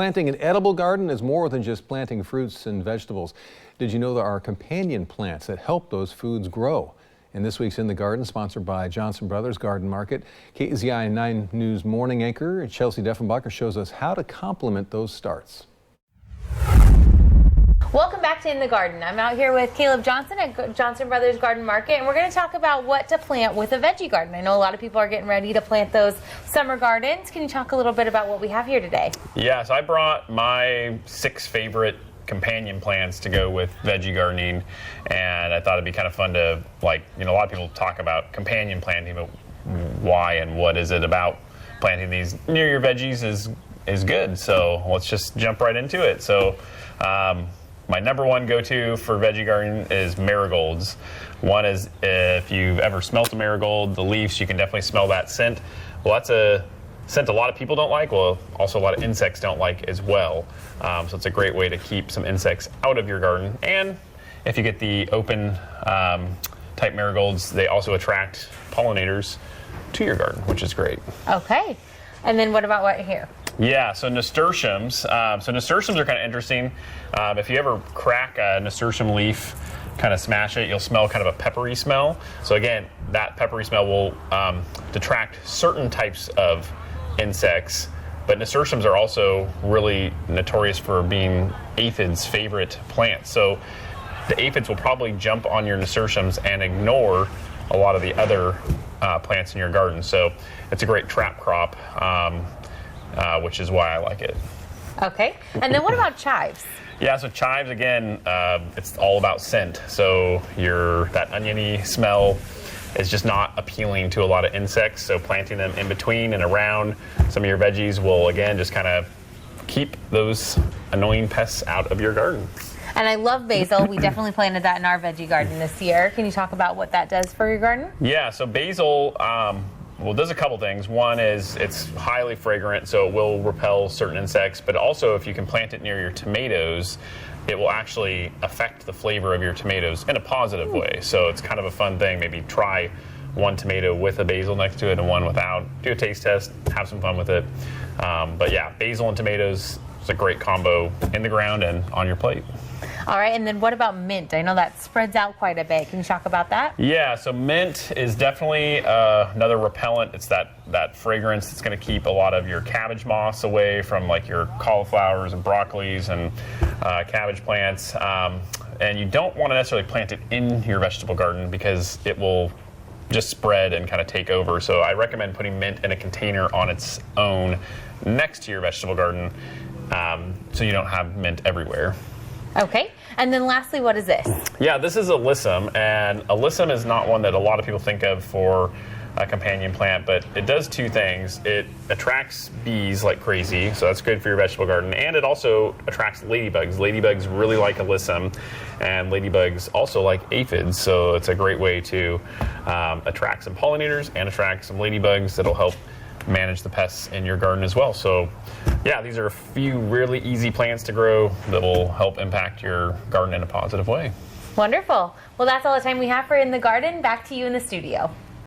Planting an edible garden is more than just planting fruits and vegetables. Did you know there are companion plants that help those foods grow? In this week's In the Garden, sponsored by Johnson Brothers Garden Market, KZI 9 News morning anchor Chelsea Deffenbacher shows us how to complement those starts. Welcome back to In the Garden. I'm out here with Caleb Johnson at Johnson Brothers Garden Market, and we're going to talk about what to plant with a veggie garden. I know a lot of people are getting ready to plant those summer gardens. Can you talk a little bit about what we have here today? Yeah, so I brought my 6 favorite companion plants to go with veggie gardening, and I thought it'd be kind of fun to, a lot of people talk about companion planting, but why and what is it about planting these near your veggies is good. So let's just jump right into it. So my number one go-to for veggie gardening is marigolds. One is, if you've ever smelt a marigold, the leaves, you can definitely smell that scent. Well, that's a scent a lot of people don't like. Well, also a lot of insects don't like as well. So it's a great way to keep some insects out of your garden. And if you get the open type marigolds, they also attract pollinators to your garden, which is great. Okay. And then what about what here? Yeah, so nasturtiums. So nasturtiums are kind of interesting. If you ever crack a nasturtium leaf, kind of smash it, you'll smell kind of a peppery smell. So again, that peppery smell will detract certain types of insects. But nasturtiums are also really notorious for being aphids' favorite plants. So the aphids will probably jump on your nasturtiums and ignore a lot of the other plants in your garden. So it's a great trap crop. Which is why I like it. Okay. And then what about chives? Yeah, so chives, again, it's all about scent. So that oniony smell is just not appealing to a lot of insects. So planting them in between and around some of your veggies will, again, just kind of keep those annoying pests out of your garden. And I love basil. We definitely planted that in our veggie garden this year. Can you talk about what that does for your garden? Yeah, so basil, well, it does a couple things. One is it's highly fragrant, so it will repel certain insects, but also if you can plant it near your tomatoes, it will actually affect the flavor of your tomatoes in a positive way. So it's kind of a fun thing. Maybe try one tomato with a basil next to it and one without. Do a taste test, have some fun with it. But yeah, basil and tomatoes is a great combo in the ground and on your plate. All right, and then what about mint? I know that spreads out quite a bit. Can you talk about that? Yeah, so mint is definitely another repellent. It's that fragrance that's going to keep a lot of your cabbage moths away from your cauliflowers and broccolis and cabbage plants. And you don't want to necessarily plant it in your vegetable garden because it will just spread and kind of take over. So I recommend putting mint in a container on its own next to your vegetable garden so you don't have mint everywhere. Okay, and then lastly, what is this? Yeah, this is alyssum, and alyssum is not one that a lot of people think of for a companion plant, but it does two things. It attracts bees like crazy, so that's good for your vegetable garden, and it also attracts ladybugs. Ladybugs really like alyssum, and ladybugs also like aphids, so it's a great way to attract some pollinators and attract some ladybugs that'll help manage the pests in your garden as well. So yeah, these are a few really easy plants to grow that will help impact your garden in a positive way. Wonderful. Well, that's all the time we have for In the Garden. Back to you in the studio.